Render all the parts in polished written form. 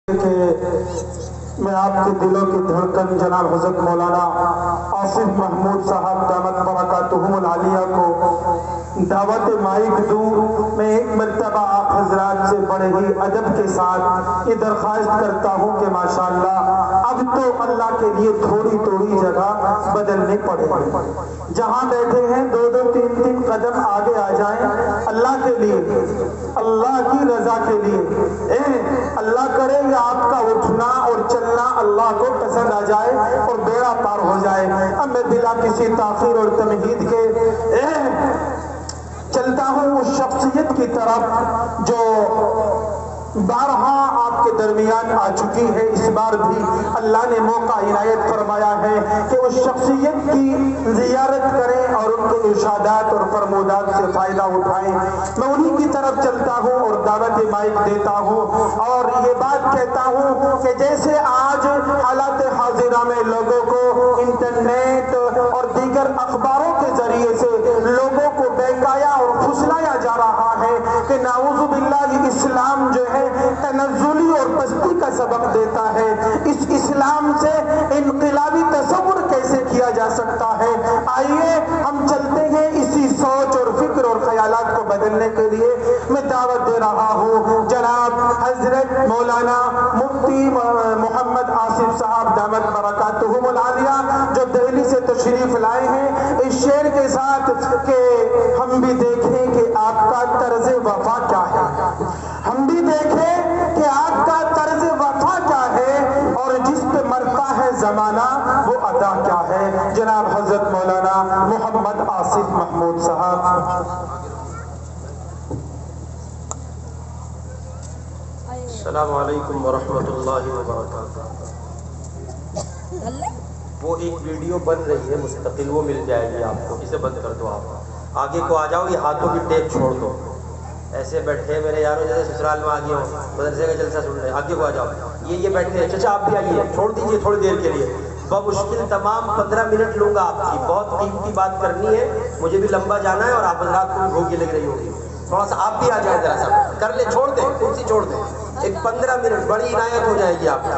کہ میں آپ کے دلوں کی دھڑکن جناب حضرت مولانا آصف محمود صاحب دامت برکاتہم العالیہ کو دعوت مائک دوں۔ میں ایک مرتبہ آپ حضرات سے بڑے ہی ادب کے ساتھ یہ درخواست کرتا ہوں کہ ماشاءاللہ اب تو اللہ کے لیے تھوڑی تھوڑی جگہ بدلنے پڑے، جہاں بیٹھے ہیں دو دو تین تین قدم آگے آ جائیں اللہ کے لیے، اللہ کی رضا کے لیے۔ اللہ کرے کہ آپ کا اٹھنا اور چلنا اللہ کو پسند آ جائے اور بیڑا پار ہو جائے۔ اب میں بلا کسی تاخیر اور تمہید کے چلتا ہوں اس شخصیت کی طرف جو بارہا آپ کے درمیان آ چکی ہے، اس بار بھی اللہ نے موقع عنایت فرمایا ہے کہ اس شخصیت کی زیارت کریں اور ان کے ارشادات اور فرمودات سے فائدہ اٹھائیں۔ میں انہی کی طرف چلتا ہوں اور دعوت مائک دیتا ہوں اور یہ بات کہتا ہوں کہ جیسے آج حالات حاضرہ میں لوگوں کو انٹرنیٹ اور دیگر اخباروں کے ذریعے سے لوگوں کو بہکایا اور پھسلایا جا رہا ہے کہ نعوذ باللہ اسلام جو ہے تنزلی اور پستی کا سبق دیتا ہے، اس اسلام سے انقلابی تصور کیسے کیا جا سکتا ہے۔ آئیے ہم چلتے ہیں اسی سوچ اور فکر اور خیالات کو بدلنے کے لیے۔ میں دعوت دے رہا ہوں جناب حضرت مولانا مفتی محمد آصف صاحب دامت برکاتہم العالیہ جو دہلی سے تشریف لائے ہیں، اس شعر کے ساتھ کہ ہم بھی دیکھیں کہ آپ کا طرز وفا کیا ہے، ہم بھی دیکھیں کہ آپ کا طرز وفا کیا ہے اور جس پہ مرتا ہے زمانہ وہ ادا کیا ہے۔ جناب حضرت مولانا محمد آصف محمود صاحب۔ السلام علیکم ورحمۃ اللہ وبرکاتہ۔ وہ ایک ویڈیو بن رہی ہے مستقل، وہ مل جائے گی آپ کو، اسے بند کر دو۔ آپ آگے کو آ جاؤ، یہ ہاتھوں کی ٹیپ چھوڑ دو، ایسے بیٹھے میرے یاروں جیسے سسرال میں آگے ہوں مدرسے کا جلسہ سن رہے ہیں۔ آگے کو آ جاؤ، یہ بیٹھے ہیں، چچا آپ بھی آئیے، چھوڑ دیجیے تھوڑی دیر کے لیے، بمشکل تمام 15 منٹ لوں گا آپ کی، بہت قیمتی بات کرنی ہے، مجھے بھی لمبا جانا ہے اور آپ حضرات کو بھی بھوک لگ رہی ہوگی، تھوڑا سا آپ بھی آ جائیں، ذرا سا کر لیں، چھوڑ دیں کرسی چھوڑ دیں، ایک 15 منٹ بڑی عنایت ہو جائے گی آپ کی،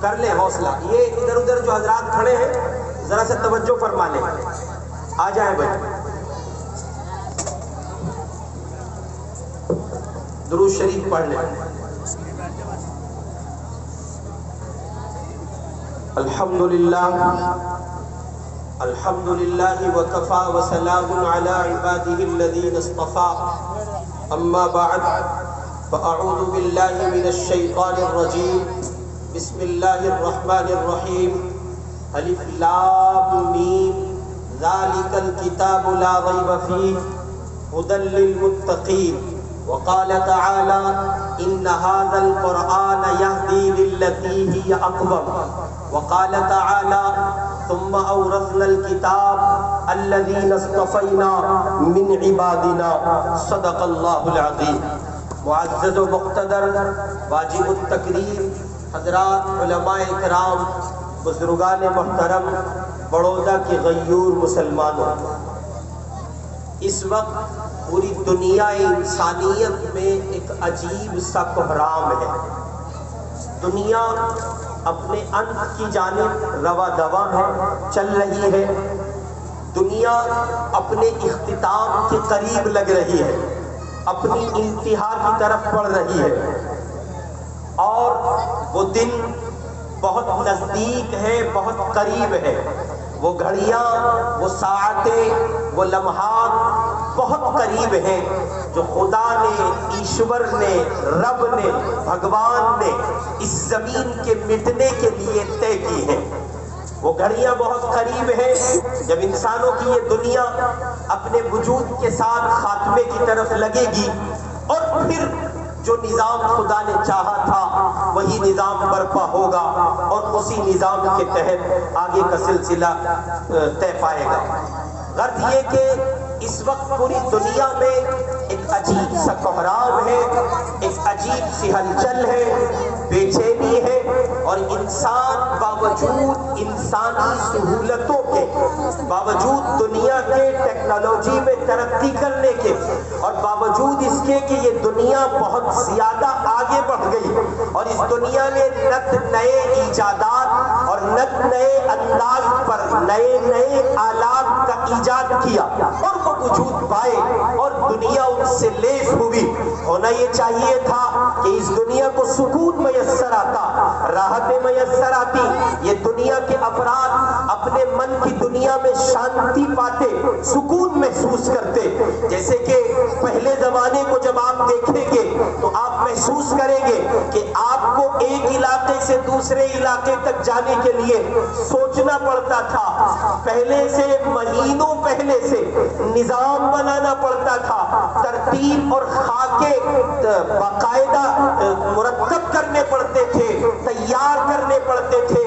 کر لیں حوصلہ۔ یہ ادھر ادھر جو حضرات کھڑے ہیں ذرا سا توجہ فرما لیں، آ جائیں بھائی، درود شریف پڑھ لیں۔ الحمدللہ الحمدللہ وکفا وسلام علی عبادہ الذین اصطفى، اما بعد فاعوذ باللہ من الشیطان الرجیم، بسم اللہ الرحمن الرحیم، الف لام میم، ذالک الکتاب لا ریب فیہ ھدی للمتقین۔ وقال تعالى إن هذا القرآن يهدي للتي هي أقوم۔ وقال تعالى ثم أورثنا الكتاب الذين اصطفينا من عبادنا، صدق الله العظيم۔ معزز و مقتدر واجب التکریم حضرات، علماء کرام، بزرگان محترم، بڑودہ کے غیور مسلمانوں، اس وقت پوری دنیا انسانیت میں ایک عجیب سا کوہرام ہے۔ دنیا اپنے انت کی جانب رواں دواں ہے، چل رہی ہے، دنیا اپنے اختتام کے قریب لگ رہی ہے، اپنی انتہا کی طرف بڑھ رہی ہے، اور وہ دن بہت نزدیک ہے، بہت قریب ہے۔ وہ گھڑیاں، وہ ساعتیں، وہ لمحات بہت قریب ہیں جو خدا نے، ایشور نے، رب نے، بھگوان نے اس زمین کے مٹنے کے لیے طے کی ہیں۔ وہ گھڑیاں بہت قریب ہیں جب انسانوں کی یہ دنیا اپنے وجود کے ساتھ خاتمے کی طرف لگے گی، اور پھر جو نظام خدا نے چاہا تھا وہی نظام برپا ہوگا اور اسی نظام کے تحت آگے کا سلسلہ طے پائے گا۔ غرض یہ کہ اس وقت پوری دنیا میں ایک عجیب سا کوہرام ہے، ایک عجیب سی ہلچل ہے، بے چینی ہے، اور انسان باوجود انسانی سہولتوں کے، باوجود دنیا کے ٹیکنالوجی میں ترقی کرنے کے، اور باوجود اس کے کہ یہ دنیا بہت زیادہ آگے بڑھ گئی اور اس دنیا نے نت نئے ایجادات اور نت نئے انداز پر نئے نئے آلات کا ایجاد کیا اور وہ وجود پائے اور دنیا ان سے لیس ہوئی. ہونا یہ چاہیے تھا کہ اس دنیا کو سکون میسر آتا، راحتیں میسر آتی، یہ دنیا کے افراد اپنے من کی دنیا میں شانتی پاتے، سکون محسوس کرتے. جیسے کہ پہلے زمانے کو جب آپ دیکھیں گے تو آپ محسوس کریں گے کہ آپ کو ایک علاقے سے دوسرے علاقے تک جانے کے لیے سوچنا پڑتا تھا. پہلے سے مہینوں پہلے سے نظام بنانا پڑتا تھا، ترتیب اور خاکے باقاعدہ مرتب کرنے پڑتے تھے، تیار کرنے پڑتے تھے.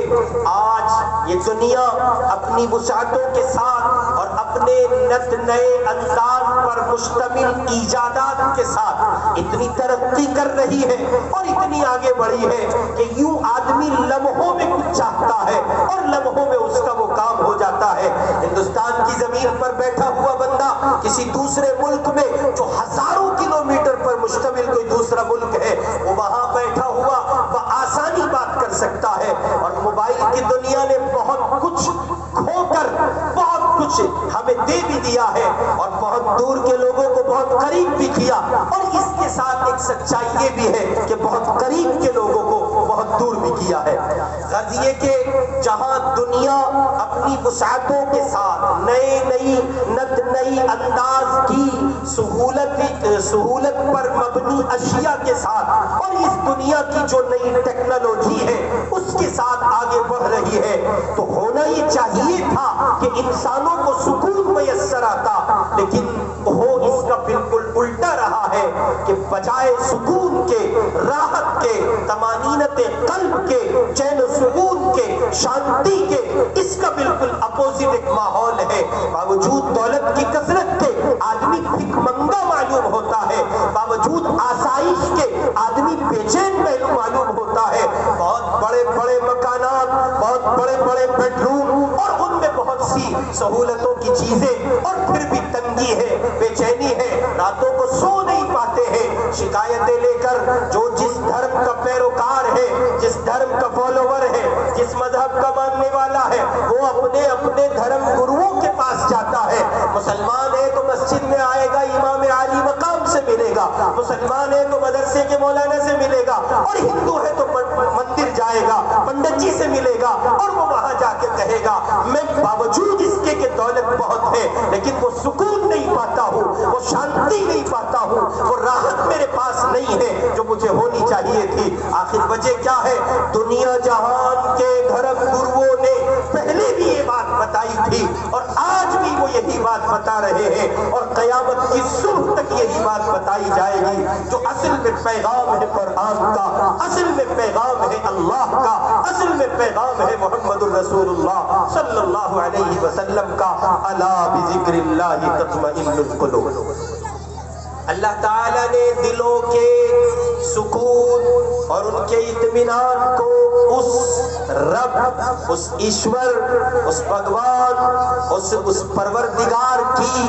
آج یہ دنیا اپنی وسعتوں کے ساتھ اور اپنے نت نئے انداز پر مشتمل ایجادات کے ساتھ اتنی ترقی کر رہی ہے اور اتنی آگے بڑھی ہے کہ یوں آدمی لمحوں میں کچھ چاہتا ہے اور لمحوں میں اس کا وہ کام ہو جاتا ہے. ہندوستان کی زمین پر بیٹھا ہوا بندہ کسی دوسرے ملک میں جو ہزاروں کلومیٹر پر مشتمل کوئی دوسرا ملک ہے، وہ وہاں بیٹھا ہوا بآسانی بات کر سکتا ہے. اور موبائل کی دنیا نے بہت کچھ کھو کر بہت کچھ ہمیں دے بھی دیا ہے اور بہت دور کے لوگوں کو بہت قریب بھی کیا. اور اس کے ساتھ ایک سچائی یہ بھی ہے کہ بہت قریب کے لوگوں کو بہت دور بھی کیا ہے. غرض یہ کہ جہاں دنیا اپنی وسعتوں کے ساتھ نئی نت نئی انداز کی سہولت پر مبنی اشیاء کے ساتھ اور اس دنیا کی جو نئی ٹیکنالوجی ہے اس کے ساتھ آگے بڑھ رہی ہے، تو ہونا یہ چاہیے تھا کہ انسانوں کو سکون میسر آتا، لیکن ہو اس کا بالکل الٹا رہا ہے کہ بجائے سکون کے، راحت کے، طمانینت قلب کے، چین و سکون کے، شانتی کے، اس کا بالکل اپوزٹ ایک ماحول ہے. باوجود دولت کی کثرت کے آدمی بھک منگا معلوم ہوتا ہے، باوجود آسائش کے آدمی بے چین معلوم ہوتا ہے. بہت بڑے بڑے مکانات، بہت بڑے بڑے بیڈ روم اور ان میں بہت سی سہولتوں کی چیزیں، اور پھر بھی تنگی ہے، بے چینی ہے، راتوں کو سو نہیں پاتے ہیں. شکایتیں لے کر جو جس دھرم کا پیروکار ہے، جس دھرم کا فالوور ہے، جس مذہب کا ماننے والا ہے، وہ اپنے اپنے دھرم گروؤں کے پاس جاتا ہے. مسلمان ہے تو مسجد میں آئے گا، امام عالی مقام سے ملے گا. مسلمان ہے تو مدرسے کے مولانا سے ملے گا، اور ہندو ہے تو مندر جائے گا، پنڈت جی سے ملے گا، اور وہ وہاں جا کے کہے گا میں باوجود اس کے کہ دولت بہت ہے لیکن وہ سکون نہیں پاتا ہوں، وہ شانتی نہیں پاتا ہوں، وہ راحت میرے پاس نہیں ہے جو مجھے ہونی چاہیے تھی. آخر وجہ کیا ہے؟ دنیا جہان کے دھرم گروؤں نے پہلے بھی یہ بات بتائی تھی اور آج بھی وہ یہی بات بتا رہے ہیں اور قیامت کی صبح تک یہی بات بتائی جائے گی. جو اصل میں پیغام ہے قرآن کا، اصل میں پیغام ہے اللہ کا، اصل میں پیغام ہے محمد الرسول اللہ صلی اللہ علیہ وسلم کا. الا بذکر اللہ تطمئن القلوب. اللہ تعالیٰ نے دلوں کے سکون اور ان کے اطمینان کو اس رب، اس ایشور، اس بھگوان، اس پروردگار کی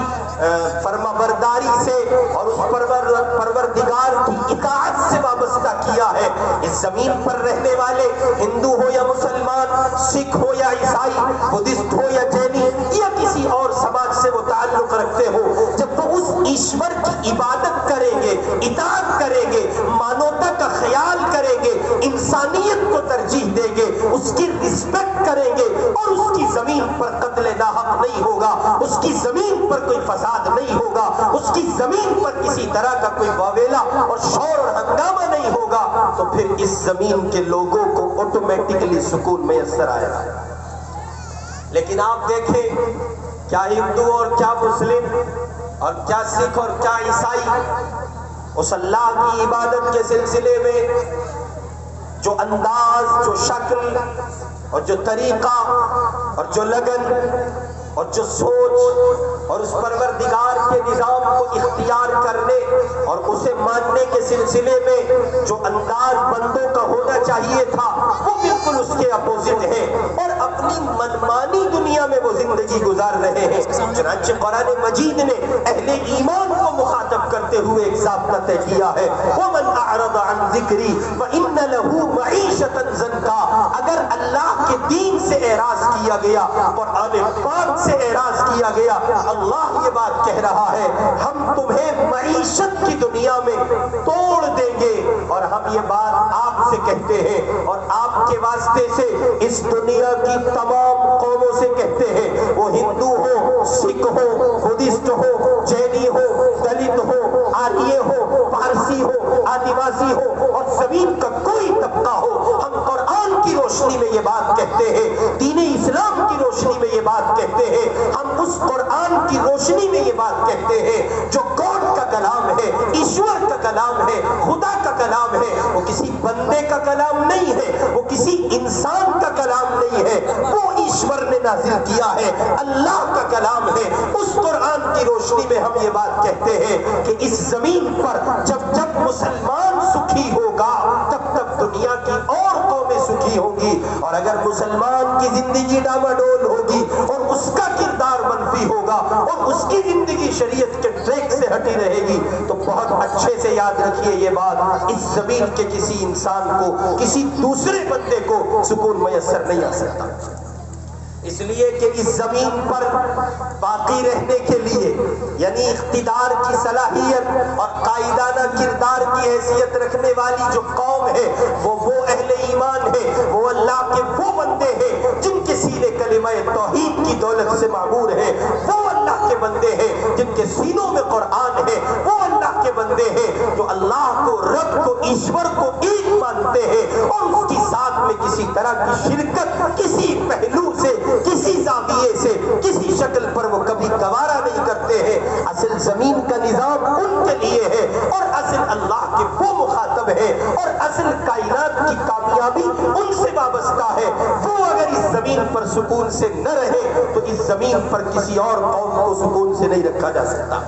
فرما برداری سے اور اس پروردگار کی اطاعت سے وابستہ کیا ہے. اس زمین پر رہنے والے ہندو ہو یا مسلمان، سکھ ہو یا عیسائی، بدھسٹ ہو یا جینی یا کسی اور سماج سے وہ تعلق رکھتے ہو، جب وہ اس ایشور کی عبادت کریں گے، اطاعت کریں گے، مانوتا کا خیال کریں گے، انسانیت کو ترجیح دیں گے، اس کی رسپیکٹ کریں گے، اور اس کی زمین پر قتل ناحق نہیں ہوگا، اس کی زمین پر کوئی فساد نہیں ہوگا، اس کی زمین پر کسی طرح کا کوئی واویلا اور شور اور ہنگامہ نہیں ہوگا، تو پھر اس زمین کے لوگوں کو آٹومیٹکلی سکون میسر آئے گا. لیکن آپ دیکھیں کیا ہندو اور کیا مسلم اور کیا سکھ اور کیا عیسائی اس اللہ کی عبادت کے سلسلے میں جو انداز، جو شکل اور جو طریقہ اور جو لگن اور جو سوچ اور اس پروردگار کے نظام کو اختیار کرنے اور اسے ماننے کے سلسلے میں جو انداز بندوں کا ہونا چاہیے تھا وہ بالکل اس کے اپوزٹ ہے اور اپنی منمانی دنیا میں وہ زندگی گزار رہے ہیں. چنانچہ قرآن مجید نے اہل ایمان کو مخاطب کرتے ہوئے ایک ضابطہ طے کیا ہے: وَمَنْ أَعْرَضَ عَنْ ذِكْرِي فَإِنَّ لَهُ کے دین سے اعراض کیا گیا، قرآن پاک سے اعراض کیا گیا۔ اللہ یہ بات کہہ رہا ہے ہم تمہیں معیشت کی دنیا میں توڑ دیں گے، اور ہم یہ بات آپ سے کہتے ہیں اور آپ کے واسطے سے اس دنیا کی تمام قوموں سے کہتے ہیں، وہ ہندو ہو، سکھ ہو، بدھسٹ ہو، جینی ہو، دلت ہو، آریہ ہو، پارسی ہو، آدیواسی ہو اور زمین کا کوئی طبقہ ہو، ہم قرآن کی روشنی میں یہ بات کہتے ہیں، دین اسلام کی روشنی میں یہ بات کہتے ہیں، ہم اس قرآن کی روشنی میں یہ بات کہتے ہیں جو گاڈ کا کلام ہے، ایشور کا کلام ہے، خدا کا کلام ہے، وہ کسی بندے کا کلام نہیں ہے، وہ کسی انسان کا کلام نہیں ہے، وہ ایشور نے نازل کیا ہے، اللہ کا کلام ہے۔ اس قرآن کی روشنی میں ہم یہ بات کہتے ہیں کہ اس زمین پر جب جب مسلمان سکھی ہوگا تب تب دنیا کی اور قومیں سکھی ہوں گی، اور اگر مسلمان کی زندگی ڈاماڈول ہوگی اور اس کا کردار منفی ہوگا اور اس کی زندگی شریعت کے ٹریک سے ہٹی رہے گی تو بہت اچھے سے یاد رکھیے یہ بات، اس زمین کے کسی انسان کو، کسی دوسرے بندے کو سکون میسر نہیں آ سکتا، اس لیے کہ اس زمین پر باقی رہنے کے لیے یعنی اقتدار کی صلاحیت اور قائدانہ کردار کی حیثیت رکھنے والی جو قوم ہے وہ اہل ایمان ہے، وہ اللہ کے وہ بندے ہیں جن کے سینے کلمہ توحید کی دولت سے معمور ہے، وہ اللہ کے بندے ہیں جن کے سینوں میں قرآن ہے، وہ اللہ کے بندے ہیں جو اللہ کو، رب کو، ایشور کو ایک مانتے ہیں اور اس کی ساتھ میں کسی طرح کی شرکت کسی پہلو سے، کسی زاویے سے، کسی شکل پر وہ کبھی گوارا نہیں کرتے ہیں۔ اصل زمین کا نظام ان کے لیے ہے اور اصل اللہ کے وہ مخاطب ہے اور اصل کائنات کی کامیابی ان سے وابستہ ہے۔ وہ اگر اس زمین پر سکون سے نہ رہے تو اس زمین پر کسی اور قوم کو سکون سے نہیں رکھا جا سکتا،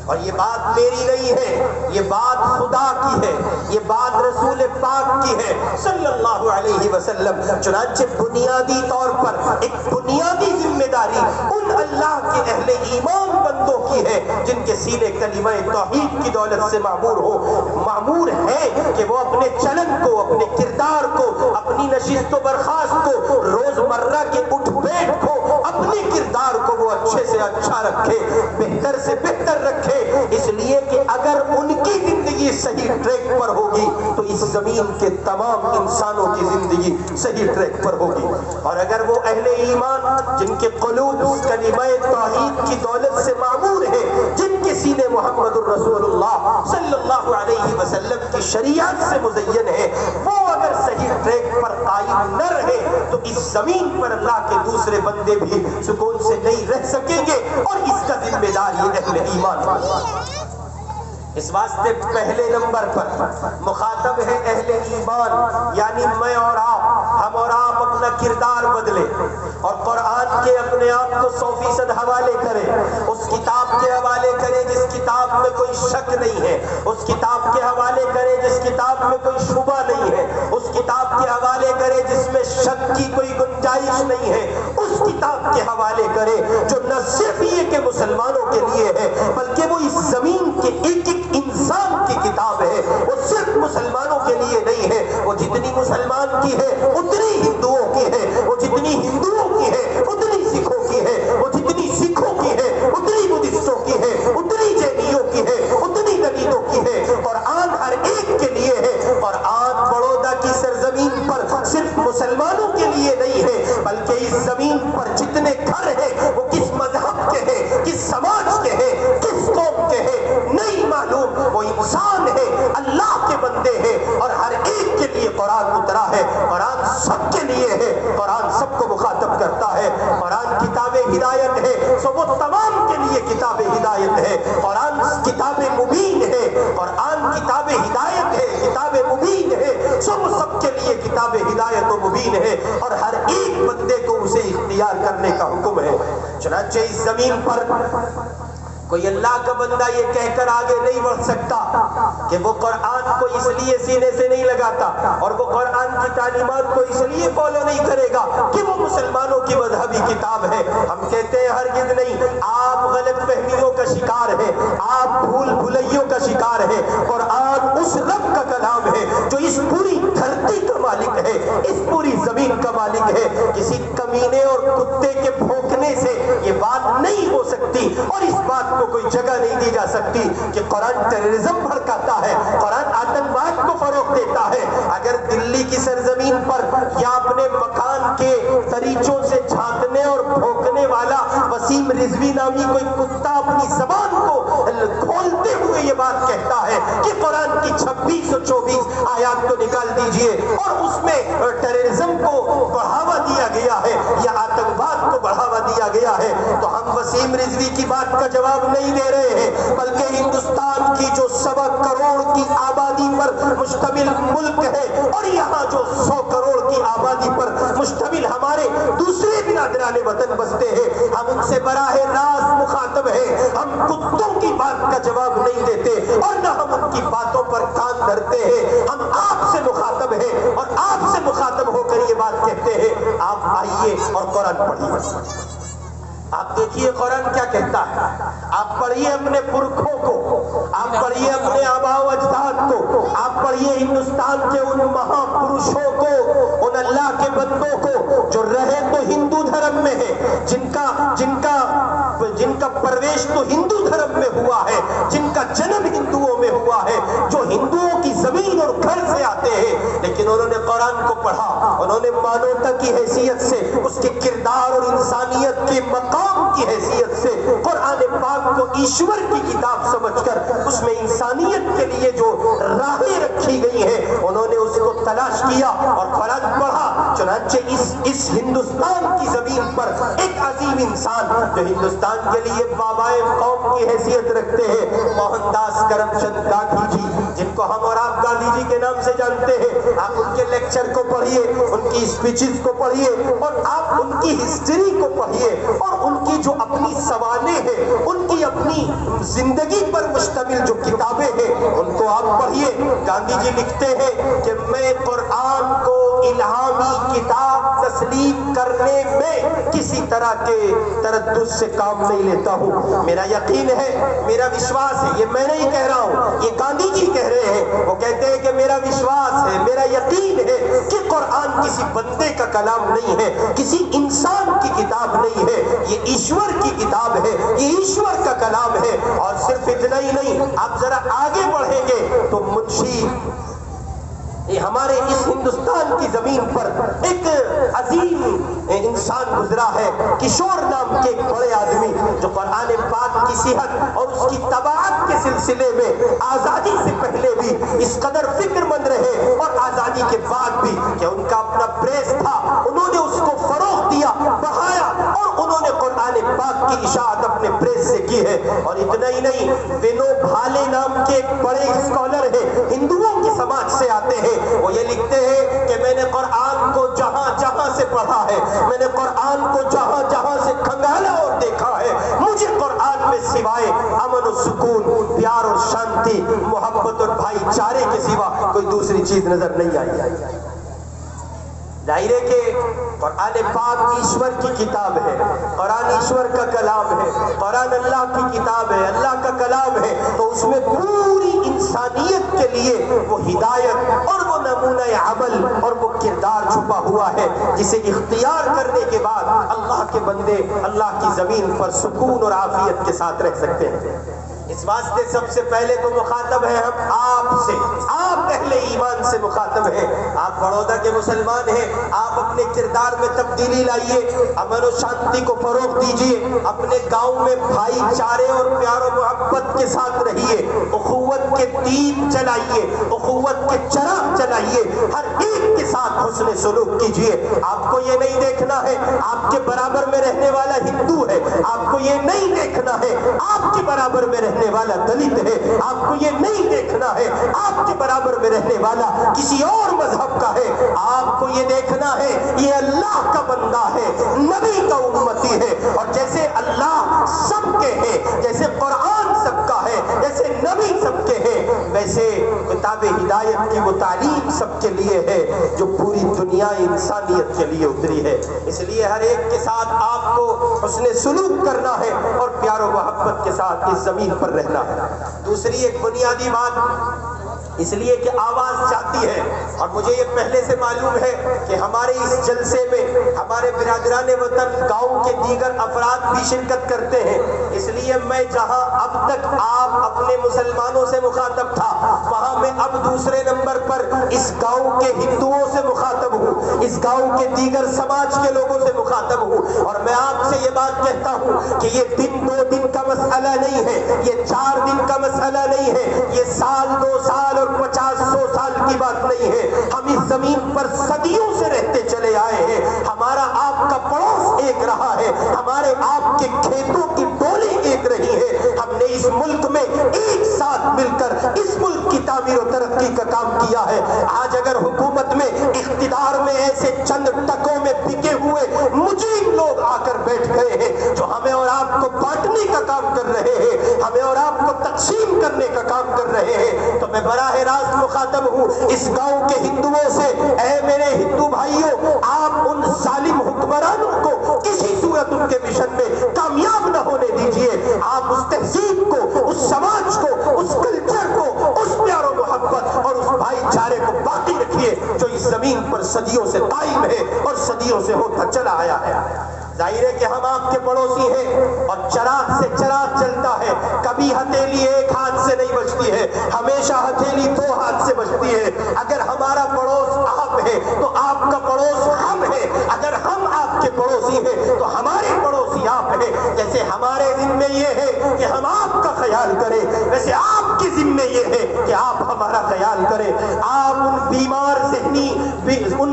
اور یہ بات میری نہیں ہے، یہ بات خدا کی ہے، یہ بات رسول پاک کی ہے صلی اللہ علیہ وسلم۔ چنانچہ بنیادی طور پر ایک بنیادی ذمہ داری ان اللہ کے اہل ایمان بندوں کی ہے جن کے سینے کلمہ توحید کی دولت سے معمور ہے کہ وہ اپنے چلن کو، اپنے کردار کو، اپنی نشست و برخاست کو، روزمرہ کے اٹھ بیٹھ کو، اپنے کردار کو وہ اچھے سے اچھا رکھے، بہتر سے بہتر رکھے، اس لیے کہ اگر ان کی زندگی صحیح ٹریک پر ہوگی تو اس زمین کے تمام انسانوں کی زندگی صحیح ٹریک پر ہوگی، اور اگر وہ اہل ایمان جن کے قلوب کلمہ توحید کی دولت سے معمور ہے، جن کے سینے محمد الرسول اللہ صلی اللہ علیہ وسلم کی شریعت سے مزین ہے، وہ اگر صحیح ٹریک پر قائم نہ رہے تو اس زمین پر اللہ کے دوسرے بندے بھی سکون سے نہیں رہ سکیں گے، اور اس کا ذمہ دار یہ اہل ایمان ہے۔ اس واسطے پہلے نمبر پر مخاطب ہے اہل ایمان، یعنی میں اور آپ، ہم اور آپ اپنا کردار بدلے اور قرآن کے اپنے آپ کو 100% حوالے کریں، اس کتاب کے حوالے کریں جس کتاب میں کوئی شک نہیں ہے، اس کتاب کے حوالے کریں جس کتاب میں کوئی شبہ نہیں ہے، اس کتاب کے حوالے کریں جس میں شک کی کوئی گنجائش نہیں ہے، اس کتاب کے حوالے کریں جو نہ صرف یہ کہ مسلمانوں کے لیے ہے بلکہ وہ اس زمین کے ایک ایک انسان کی کتاب ہے، وہ صرف مسلمانوں کے لیے نہیں ہے، وہ جتنی مسلمان کی ہے اتنی ہندوؤں کی ہے، وہ جتنی ہندوؤں کی ہے اتنی سکھوں کی ہے، وہ جتنی سکھوں کی ہے اتنی بدھسٹوں کی ہے، اتنی جینیوں کی ہے، اتنی دلتوں کی ہے۔ قرآن ہر ایک کے لیے ہے، قرآن بڑودہ کی سرزمین پر صرف مسلمانوں کے لیے نہیں ہے بلکہ اس زمین پر جتنے گھر ہیں وہ کس مذہب کے ہیں، کس سماج کے ہیں، کس قوم کے ہیں نہیں معلوم، وہ انسان ہے، اللہ کے بندے ہیں، اور ہر ایک کے لیے قرآن اترا ہے، قرآن سب کے لیے ہے، قرآن سب کو مخاطب کرتا ہے، قرآن کتاب ہدایت ہے، سو وہ تمام کے لیے کتاب ہدایت ہے، قرآن کتاب مبین ہے، قرآن کتاب ہدایت ہے، کتاب مبین ہے، سو وہ سب کے لیے کتاب ہدایت و مبین ہے، اور ہر ایک بندے کو اسے اختیار کرنے کا حکم ہے۔ چنانچہ اس زمین پر کوئی اللہ کا بندہ یہ کہہ کر آگے نہیں بڑھ سکتا کہ وہ قرآن کو اس لیے سینے سے نہیں لگاتا اور وہ قرآن کی تعلیمات کو اس لیے فالو نہیں کرے گا کہ وہ مسلمانوں کی مذہبی کتاب ہے۔ ہم کہتے ہیں ہرگز نہیں، آپ غلط فہمیوں کا شکار ہیں، آپ بھول بھلیوں کا شکار ہیں۔ قرآن اس رب کا کلام ہے جو اس پوری دھرتی کا مالک ہے، اس پوری زمین کا مالک ہے۔ کسی کمینے اور کتے کے بھونکنے سے یہ بات نہیں ہو سکتی، اور اس بات کو کوئی جگہ نہیں دی جا سکتی کہ قرآن ٹیررزم بھڑکاتا ہے، قرآن آتنکواد کو فروغ دیتا ہے۔ اگر دلی کی سرزمین پر یا اپنے مکان کے دریچوں سے جھانکنے اور بھونکنے والا وسیم رضوی نامی کوئی کتا اپنی زبان کو کھولتے ہوئے یہ بات کہتا ہے کہ قرآن کی 26 اور 24 آیات کو نکال دیجئے اور اس میں ٹیررزم کو بڑھاوا دیا گیا ہے یا آتنکواد کو بڑھاوا دیا گیا ہے، تو ہم وسیم رضوی کی بات کا جواب نہیں دے رہے ہیں، بلکہ ہندوستان کی جو 1.25 کروڑ کی آبادی پر مشتمل ملک ہے اور یہاں جو 100 کروڑ کی آبادی پر مشتمل ہمارے دوسرے برادران وطن بستے ہیں، ہم ان سے براہ راست مخاطب ہیں۔ ہم کتوں کی بات کا جواب نہیں دیتے اور نہ ہم ان کی باتوں پر کان دھرتے ہیں، ہم آپ سے مخاطب ہیں اور آپ سے مخاطب ہو کر یہ بات کہتے ہیں، آپ آئیے اور قرآن پڑھیے۔ آپ دیکھیے قرآن کیا کہتا ہے، آپ پڑھیے اپنے پرکھوں کو، آپ پڑھیے اپنے آباء و اجداد کو، آپ پڑھیے ہندوستان کے ان مہا پروشوں کو، ان اللہ کے بندوں کو جو رہے تو ہندو دھرم میں ہے، جن کا پرویش تو ہندو دھرم میں ہوا ہے، جن کا جنم ہندوؤں میں ہوا ہے، جو ہندوؤں کی زمین اور گھر سے آتے ہیں، لیکن انہوں نے قرآن کو پڑھا، انہوں نے مانوتا کی حیثیت سے، اس کے کردار اور انسانیت کے مقام کی حیثیت سے قرآن پاک کو ایشور کی کتاب سمجھ کر اس میں انسانیت کے لیے جو راہیں رکھی گئی ہیں انہوں نے اس کو تلاش کیا اور قرآن پڑھا۔ چنانچہ اس ہندوستان کی زمین پر ایک عظیم انسان جو ہندوستان کے لیے بابائے قوم کی حیثیت رکھتے ہیں، موہن داس کرم چند گاندھی جی، جن کو ہم اور آپ گاندھی جی کے نام سے جانتے ہیں، آپ ان کے لیکچر کو پڑھیے، ان کی اسپیچز کو پڑھیے اور آپ ان کی ہسٹری کو پڑھیے اور ان کی جو اپنی سوانح ہیں، ان کی اپنی زندگی پر مشتمل جو کتابیں ہیں ان کو آپ پڑھیے۔ گاندھی جی لکھتے ہیں کہ میں قرآن کو الہامی کتاب تسلیم کرنے میں کسی طرح کے تردد سے کام نہیں لیتا ہوں، میرا یقین ہے، میرا وشواس ہے، یہ میں نہیں کہہ رہا ہوں، یہ گاندھی جی کہہ رہے ہیں، وہ کہتے ہیں کہ میرا وشواس ہے، میرا یقین ہے کہ قرآن کسی بندے کا کلام نہیں ہے، کسی انسان کی کتاب نہیں ہے، یہ ایشور کی کتاب ہے، یہ ایشور کا کلام ہے۔ اور صرف اتنا ہی نہیں، آپ ذرا آگے بڑھیں گے تو منشی ہمارے اس ہندوستان کی زمین پر ایک عظیم انسان گزرا ہے، کشور نام کے ایک بڑے آدمی جو قرآن پاک کی صحت اور اس کی طباعت کے سلسلے میں آزادی سے پہلے بھی اس قدر فکر مند رہے اور آزادی کے بعد بھی کہ ان کا اپنا پریس تھا، انہوں نے اس کو فروغ دیا، بڑھایا اور انہوں نے قرآن پاک کی اشاعت اپنے پریس سے کی ہے۔ اور اتنا ہی نہیں، وینو بھالے نام کے ایک بڑے اسکالر ہیں، ہندوؤں کے سماج سے آتے ہیں، وہ یہ لکھتے ہیں کہ میں نے قرآن کو جہاں جہاں سے پڑھا ہے، میں نے قرآن کو جہاں جہاں سے کھنگالا اور دیکھا ہے، مجھے قرآن میں سوائے امن و سکون، پیار اور شانتی، محبت اور بھائی چارے کے سوا کوئی دوسری چیز نظر نہیں آئی۔ ظاہر ہے کہ قرآن پاک ایشور کی کتاب ہے، قرآن ایشور کا کلام ہے، قرآن اللہ کی کتاب ہے، اللہ کا کلام ہے، تو اس میں پوری انسانیت کے لیے وہ ہدایت اور وہ نمونہ عمل اور وہ کردار چھپا ہوا ہے جسے اختیار کرنے کے بعد اللہ کے بندے اللہ کی زمین پر سکون اور عافیت کے ساتھ رہ سکتے ہیں۔ اس واسطے سب سے پہلے تو مخاطب ہیں ہم آپ سے، آپ اہل ایمان سے مخاطب ہیں، آپ بڑودہ کے مسلمان ہیں، آپ اپنے کردار میں تبدیلی لائیے، امن و شانتی کو فروغ دیجیے، اپنے گاؤں میں بھائی چارے اور پیار و محبت کے ساتھ رہیے، اخوت کے دین چلائیے، اخوت کے چراغ چلائیے، ہر ایک کے ساتھ حسن سلوک کیجیے۔ آپ کو یہ نہیں دیکھنا ہے آپ کے برابر میں رہنے والا ہندو ہے، آپ کو یہ نہیں دیکھنا ہے آپ کے برابر میں رہنے والا دلت ہے، آپ کو یہ نہیں دیکھنا ہے آپ کے برابر میں رہنے والا کسی اور مذہب کا ہے، آپ کو یہ دیکھنا ہے یہ اللہ کا بندہ ہے، نبی کا امتی ہے، اور جیسے اللہ سب کے ہیں، جیسے قرآن سب کا ہے، جیسے نبی سب کے ہیں، ویسے کتاب ہدایت کی وہ تعلیم سب کے لیے ہے جو پوری دنیا انسانیت کے لیے اتری ہے۔ اس لیے ہر ایک کے ساتھ آپ کو حسن سلوک کرنا ہے اور پیار و محبت کے ساتھ اس زمین پر رہنا ہے۔ دوسری ایک بنیادی بات اس لیے کہ آواز جاتی ہے، اور مجھے یہ پہلے سے معلوم ہے کہ ہمارے اس جلسے میں ہمارے برادران وطن گاؤں کے دیگر افراد بھی شرکت کرتے ہیں، اس لیے میں جہاں اب تک آپ اپنے مسلمانوں سے مخاطب تھا، وہاں میں اب دوسرے نمبر پر اس گاؤں کے ہندوؤں سے مخاطب ہوں، اس گاؤں کے دیگر سماج کے لوگوں سے مخاطب ہوں، اور میں آپ سے یہ بات کہتا ہوں کہ یہ دن 2 دن کا مسئلہ نہیں ہے، یہ 4 دن کا مسئلہ نہیں ہے، یہ سال 2 سال اور 50-100 سال کی بات نہیں ہے، ہم اس زمین پر صدیوں سے رہتے چلے آئے ہیں، ہمارا آپ کا پڑوس ایک رہا ہے، ہمارے آپ کے کھیتوں کی ڈولی ایک رہی ہے، ہم نے اس ملک میں ایک ساتھ مل کر اس ملک کی تعمیر و ترقی کا کام کیا ہے۔ آج اگر حکومت میں اقتدار میں ایسے چند ٹکوں میں بکے ہوئے مجرم لوگ آ کر بیٹھ گئے ہیں جو ہمیں اور آپ کو بانٹنے کا کام کر رہے ہیں، ہمیں اور آپ کو تقسیم کرنے کا کام کر رہے ہیں، تو میں براہ راست مخاطب ہوں اس گاؤں کے ہندوؤں سے، اے میرے ہندو بھائیوں، آپ ان ظالم حکمرانوں کو کسی صورت ان کے مشن میں کامیاب نہ ہونے دیجیے، آپ اس تہذیب کو، اس سماج کو، اس کلچر کو، اس پیار و محبت اور اس بھائی چارے کو باقی رکھیے جو اس زمین پر صدیوں سے قائم ہے اور صدیوں سے ہوتا چلا آیا ہے۔ ظاہر ہے کہ ہم آپ کے پڑوسی ہیں اور چراغ سے چراغ چلتا ہے، کبھی ہتھیلی ایک ہاتھ سے نہیں بچتی ہے، ہمیشہ ہتھیلی 2 ہاتھ سے بچتی ہے۔ اگر ہمارا پڑوس آپ ہے تو آپ کا پڑوس ہم ہے، اگر ہم آپ کے پڑوسی ہیں تو ہمارے پڑوسی آپ ہیں۔ جیسے ہمارے ذمے یہ ہے کہ ہم آپ کا خیال کریں، ویسے آپ کے ذمے یہ ہے کہ آپ ہمارا خیال کریں۔ آپ ان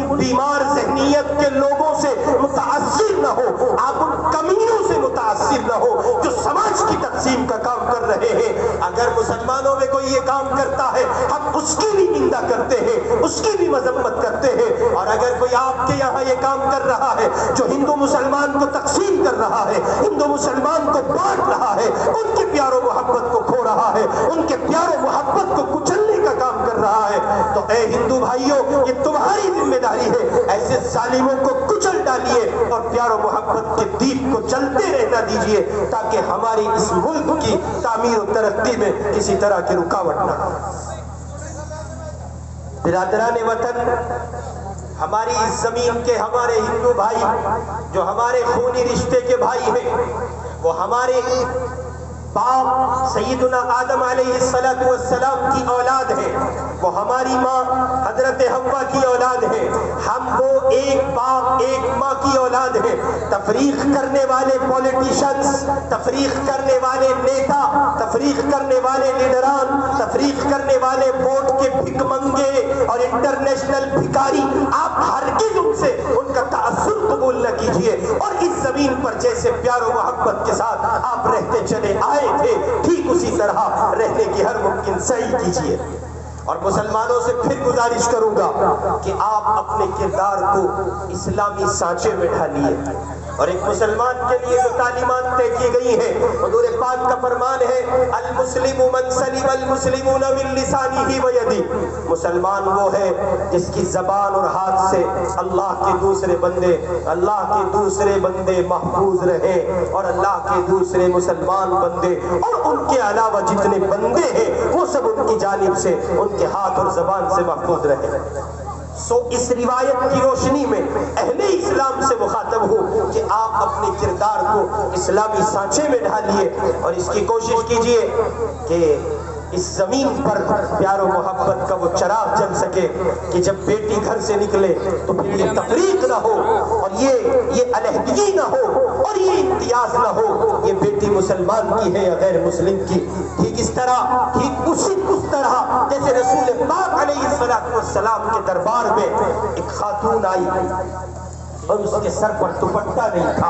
بیمار ذہنیت کے لوگوں سے متاثر نہ ہو، آپ ان کمینوں سے متاثر نہ ہو جو سماج کی تقسیم کا کام کر رہے ہیں۔ اگر مسلمانوں میں کوئی یہ کام کرتا ہے ہم اس کی بھی نندا کرتے ہیں، اس کی بھی مذمت کرتے ہیں، اور اگر کوئی آپ کے یہاں یہ کام کر رہا ہے جو ہندو مسلمان کو تقسیم کر رہا ہے، ہندو مسلمان کو بانٹ رہا ہے، ان کے پیار و محبت کو کھو رہا ہے، ان کے پیار و محبت کو کچلنے کا کام کر رہا ہے، تو اے ہندو بھائیوں، یہ تمہاری ذمہ داری ہے، ایسے ظالموں کو کچل ڈالیے اور پیار و محبت کے دیپ کو جلتے رہنا دیجیے تاکہ ہماری اس ملک کی تعمیر و ترقی میں کسی طرح کی رکاوٹ نہ ہو۔ برادران وطن، ہماری اس زمین کے ہمارے ہندو بھائی جو ہمارے خونی رشتے کے بھائی ہیں، وہ ہمارے باپ سیدنا آدم علیہ السلام کی اولاد ہے، وہ ہماری ماں حضرت حوا کی اولاد ہے، ہم وہ ایک باپ ایک ماں کی اولاد ہے۔ تفریق کرنے والے پولیٹیشنز، تفریق کرنے والے نیتا، تفریق کرنے والے لیڈران، تفریق کرنے والے ووٹ کے بھک منگے اور انٹرنیشنل بھکاری، آپ ہرگز ان سے ان کا تعصب قبول نہ کیجیے، اور اس زمین پر جیسے پیار و محبت کے ساتھ آپ رہتے چلے آئے تھے ٹھیک اسی طرح رہنے کی ہر ممکن صحیح کیجیے۔ اور مسلمانوں سے پھر گزارش کروں گا کہ آپ اپنے کردار کو اسلامی سانچے میں ڈھالیے، اور ایک مسلمان کے لیے جو تعلیمات طے کی گئی ہیں، حضور پاک کا فرمان ہے المسلم من سلم المسلمون من لسانہ و یدہ، مسلمان وہ ہے جس کی زبان اور ہاتھ سے اللہ کے دوسرے بندے محفوظ رہے، اور اللہ کے دوسرے مسلمان بندے اور ان کے علاوہ جتنے بندے ہیں وہ سب ان کی جانب سے ان کے ہاتھ اور زبان سے محفوظ رہے۔ سو اس روایت کی روشنی میں اہل اسلام سے مخاطب ہوں کہ آپ اپنے کردار کو اسلامی سانچے میں ڈھالیے، اور اس کی کوشش کیجیے کہ اس زمین پر پیار و محبت کا وہ چراغ جل سکے کہ جب بیٹی گھر سے نکلے تو پھر یہ تفریق نہ ہو، اور یہ علیحدگی نہ ہو، اور یہ امتیاز نہ ہو، یہ بیٹی مسلمان کی ہے یا غیر مسلم کی۔ ٹھیک اس طرح جیسے رسول پاک علیہ السلام کے دربار میں ایک خاتون آئی اور اس کے سر پر دوپٹہ نہیں تھا،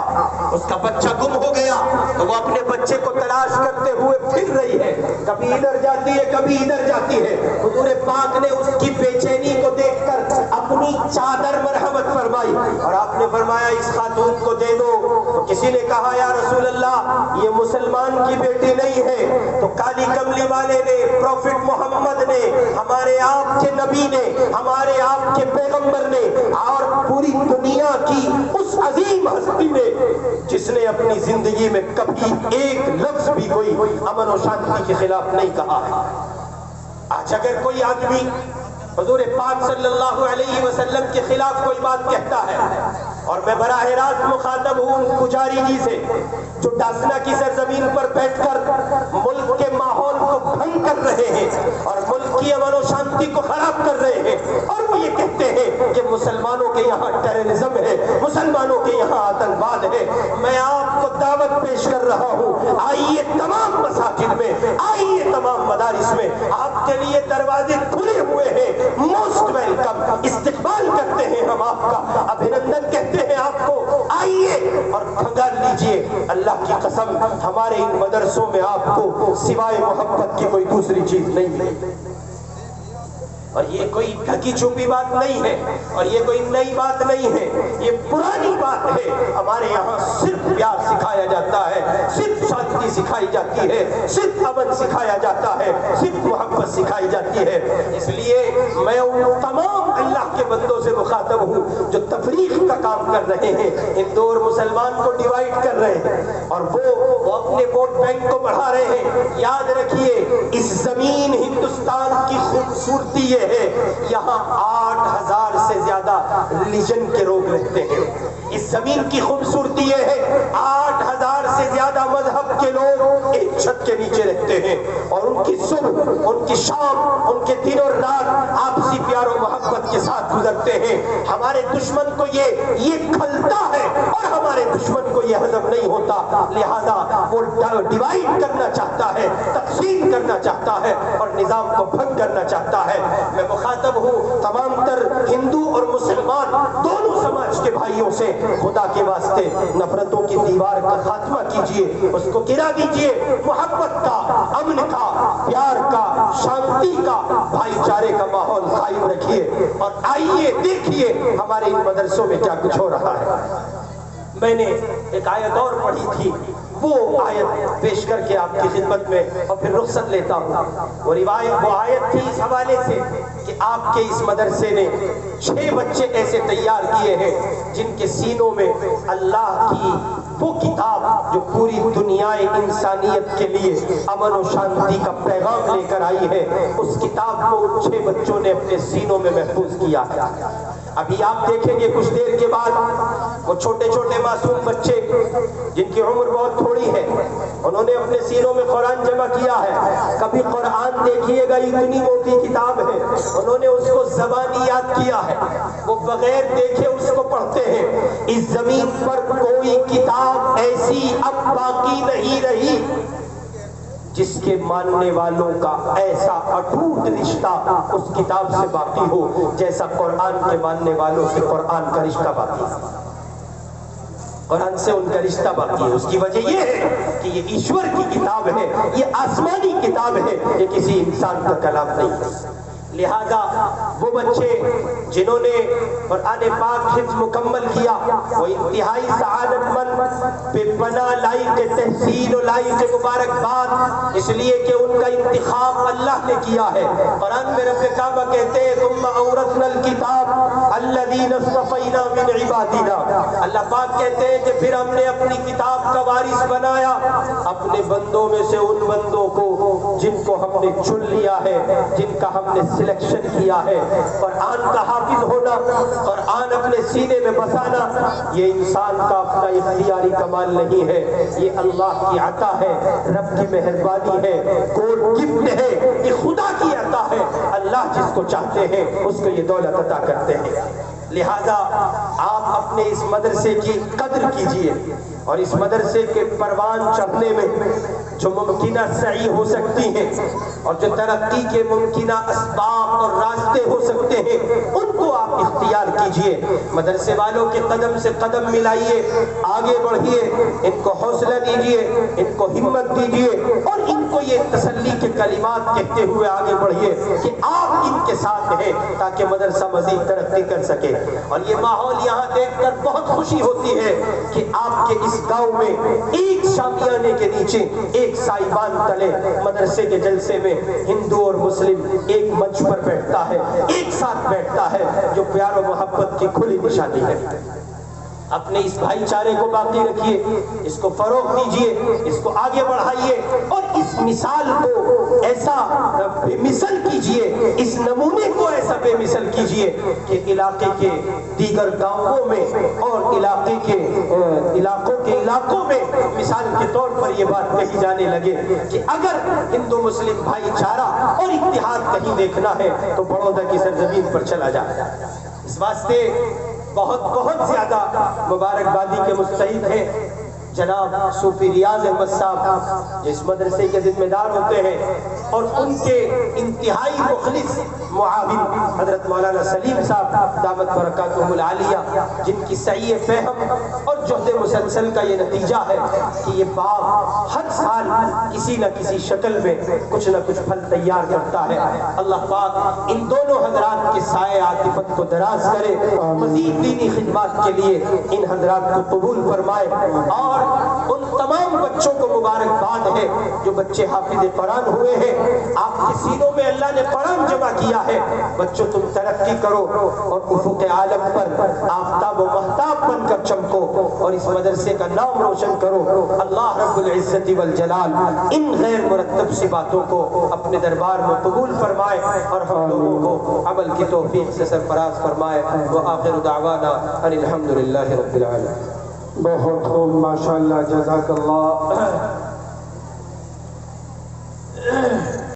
اس کا بچہ گم ہو گیا، تو وہ اپنے بچے کو تلاش کرتے ہوئے پھر رہی ہے، کبھی ادھر جاتی ہے کبھی ادھر جاتی ہے۔ حضور پاک نے اس کی بے چینی کو دیکھ کر اپنی چادر مرحمت فرمائی اور آپ نے فرمایا اس خاتون کو دے دو۔ تو کسی نے کہا یا رسول اللہ یہ مسلمان کی بیٹی نہیں ہے، تو کالی کملی والے نے، پروفٹ محمد نے، ہمارے آپ کے نبی نے، ہمارے آپ کے پیغمبر نے، اور پوری دنیا کی اس عظیم ہستی نے جس نے اپنی زندگی میں کبھی ایک لفظ بھی کوئی امن و شانتی کے خلاف نہیں کہا ہے، آج اگر کوئی آدمی حضور پاک صلی اللہ علیہ وسلم کے خلاف کوئی بات کہتا ہے اور میں براہ راست مخاطب ہوں پجاری جی سے جو ڈاسنا کی سرزمین پر بیٹھ کر ملک کے ماحول کو بھنگ کر رہے ہیں اور ملک کی امن و شانتی کو خراب کر رہے ہیں، اور وہ یہ کہتے ہیں کہ مسلمانوں کے یہاں ٹیررزم ہے، مسلمانوں کے یہاں آتنکواد ہے، میں آپ کو دعوت پیش کر رہا ہوں، آئیے تمام مساجد میں، آئیے تمام مدارس میں، آپ کے لیے دروازے کھلے ہوئے ہیں، موسٹ ویلکم، استقبال کرتے ہیں ہم آپ کا، ابھینندن کہتے ہیں آپ کو، آئیے اور کھنگال لیجئے۔ اللہ کی قسم ہمارے ان مدرسوں میں آپ کو سوائے محبت کی کوئی دوسری چیز نہیں ہے، اور یہ کوئی ڈھکی چھپی بات نہیں ہے، اور یہ کوئی نئی بات نہیں ہے، یہ پرانی بات ہے۔ ہمارے یہاں صرف پیار سکھایا جاتا ہے، صرف شانتی سکھائی جاتی ہے، صرف امن سکھایا جاتا ہے، صرف محبت سکھائی جاتی ہے۔ اس لیے میں ان تمام اللہ کے بندوں سے مخاطب ہوں جو تفریق کا کام کر رہے ہیں، ہندو اور مسلمان کو ڈیوائیڈ کر رہے ہیں اور وہ اپنے ووٹ بینک کو بڑھا رہے ہیں۔ یاد رکھیے اس زمین ہندوستان کی خوبصورتی ہے، یہاں 8,000 سے زیادہ ریلیجن کے لوگ رہتے ہیں۔ اس زمین کی خوبصورتی یہ ہے 8,000 سے زیادہ مذہب کے لوگ ایک چھت کے نیچے رہتے ہیں، اور ان کی صبح، ان کی شام، ان کے دن اور رات آپسی پیار و محبت کے ساتھ گزرتے ہیں۔ ہمارے دشمن کو یہ کھلتا ہے اور ہمارے دشمن کو یہ ہضم نہیں ہوتا، لہذا وہ ڈیوائیڈ کرنا چاہتا ہے، تقسیم کرنا چاہتا ہے اور نظام کو بھنگ کرنا چاہتا ہے۔ میں مخاطب ہوں تمام تر ہندو اور مسلمان دونوں سماج کے بھائیوں سے، خدا کے واسطے نفرتوں کی دیوار کا خاتمہ کیجئے، اس کو گرا دیجئے، محبت کا، امن کا، پیار کا، شانتی کا، بھائی چارے کا ماحول قائم رکھیے، اور آئیے دیکھیے ہمارے ان مدرسوں میں کیا کچھ ہو رہا ہے۔ میں نے ایک آیت اور پڑھی تھی، وہ آیت پیش کر کے آپ کی خدمت میں اور پھر رخصت لیتا ہوں۔ وہ آیت تھی اس حوالے سے کہ آپ کے اس مدرسے نے 6 بچے ایسے تیار کیے ہیں جن کے سینوں میں اللہ کی وہ کتاب جو پوری دنیا انسانیت کے لیے امن و شانتی کا پیغام لے کر آئی ہے، اس کتاب کو 6 بچوں نے اپنے سینوں میں محفوظ کیا ہے۔ ابھی آپ دیکھیں گے کچھ دیر کے بعد وہ چھوٹے چھوٹے معصوم بچے جن کی عمر بہت تھوڑی ہے، انہوں نے اپنے سینوں میں قرآن جمع کیا ہے۔ کبھی قرآن دیکھیے گا اتنی موٹی کتاب ہے، انہوں نے اس کو زبانی یاد کیا ہے، وہ بغیر دیکھے اس کو پڑھتے ہیں۔ اس زمین پر کوئی کتاب ایسی اب باقی نہیں رہی جس کے ماننے والوں کا ایسا اٹوٹ رشتہ اس کتاب سے باقی ہو جیسا قرآن کے ماننے والوں سے قرآن کا رشتہ باقی ہے۔ قرآن سے ان کا رشتہ باقی ہے، اس کی وجہ یہ ہے کہ یہ ایشور کی کتاب ہے، یہ آسمانی کتاب ہے، یہ کسی انسان کا کلام نہیں ہے۔ لہذا وہ بچے جنہوں نے قرآن پاک حفظ مکمل کیا وہ انتہائی سعادت مند، بے پناہ لائق تحسین و لائق مبارکباد، اس لیے کہ ان کا انتخاب اللہ نے کیا ہے۔ قرآن میں رب کعبہ کہتے ہیں ثم اورثنا الکتاب الذین اصطفینا من عبادنا، اللہ پاک کہتے ہیں کہ پھر ہم نے اپنی کتاب کا وارث بنایا اپنے بندوں میں سے ان بندوں کو جن کو ہم نے چن لیا ہے، جن کا ہم نے سلیکشن کیا ہے۔ قرآن کا حافظ ہونا، قرآن اپنے سینے میں بسانا، یہ انسان کا اپنا اختیاری کمال نہیں ہے، یہ اللہ کی عطا ہے، رب کی مہربانی ہے، گوڈ گفٹ ہے، یہ خدا کی عطا ہے۔ اللہ جس کو چاہتے ہیں اس کو یہ دولت عطا کرتے ہیں۔ لہذا آپ اپنے اس مدرسے کی قدر کیجئے، اور اس مدرسے کے پروان چڑھنے میں جو ممکنہ سعی ہو سکتی ہیں اور جو ترقی کے ممکنہ اسباب اور راستے ہو سکتے ہیں ان کو آپ اختیار کیجئے۔ مدرسے والوں کے قدم سے قدم ملائیے، آگے بڑھیے، ان کو حوصلہ دیجئے، ان کو ہمت دیجئے، اور ان کو یہ تسلی کے کلمات کہتے ہوئے آگے بڑھیے کہ آپ ان کے ساتھ ہیں تاکہ مدرسہ مزید ترقی کر سکے۔ اور یہ ماحول یہاں دیکھ کر بہت خوشی ہوتی ہے کہ آپ کے اس گاؤں میں ایک شامیانے کے نیچے، ایک سائبان تلے مدرسے کے جلسے میں ہندو اور مسلم ایک منچ پر بیٹھتا ہے، ایک ساتھ بیٹھتا ہے، جو پیار و محبت کی کھلی نشانی ہے۔ اپنے اس بھائی چارے کو باقی رکھیے، اس کو فروغ دیجیے، اس کو آگے بڑھائیے، اور اس مثال کو ایسا بے مثل کیجیے، اس نمونے کو ایسا بے مثل کیجیے کہ علاقے کے دیگر گاؤں میں اور علاقوں کے علاقوں میں مثال کے طور پر یہ بات کہی جانے لگے کہ اگر ہندو مسلم بھائی چارہ اور اتحاد کہیں دیکھنا ہے تو بڑودہ کی سرزمین پر چلا جائے۔ اس واسطے بہت زیادہ مبارکبادی کے مستحق ہیں جناب صوفی ریاض احمد صاحب، جس مدرسے کے ذمہ دار ہوتے ہیں، اور ان کے انتہائی مخلص معاون حضرت مولانا سلیم صاحب دامت برکاتہم العالیہ، جن کی صحیح فہم اور جہد مسلسل کا یہ نتیجہ ہے کہ یہ باغ ہر سال کسی نہ کسی شکل میں کچھ نہ کچھ پھل تیار کرتا ہے۔ اللہ پاک ان دونوں حضرات کے سائے عاطفت کو دراز کرے، مزید دینی خدمات کے لیے ان حضرات کو قبول فرمائے، اور ان تمام بچوں کو مبارکباد ہے جو بچے حافظ قرآن ہوئے ہیں۔ آپ کے سینوں میں اللہ نے قرآن جمع کیا ہے، بچوں تم ترقی کرو اور افق عالم پر آفتاب و مہتاب بن کر چمکو اور اس مدرسے کا نام روشن کرو۔ اللہ رب العزت والجلال ان غیر مرتب سی باتوں کو اپنے دربار میں قبول فرمائے اور ہم لوگوں کو عمل کی توفیق سے سرفراز فرمائے۔ وآخر دعوانا ان الحمدللہ رب العالمین۔ بہت خوب، ماشاءاللہ، جزاک اللہ۔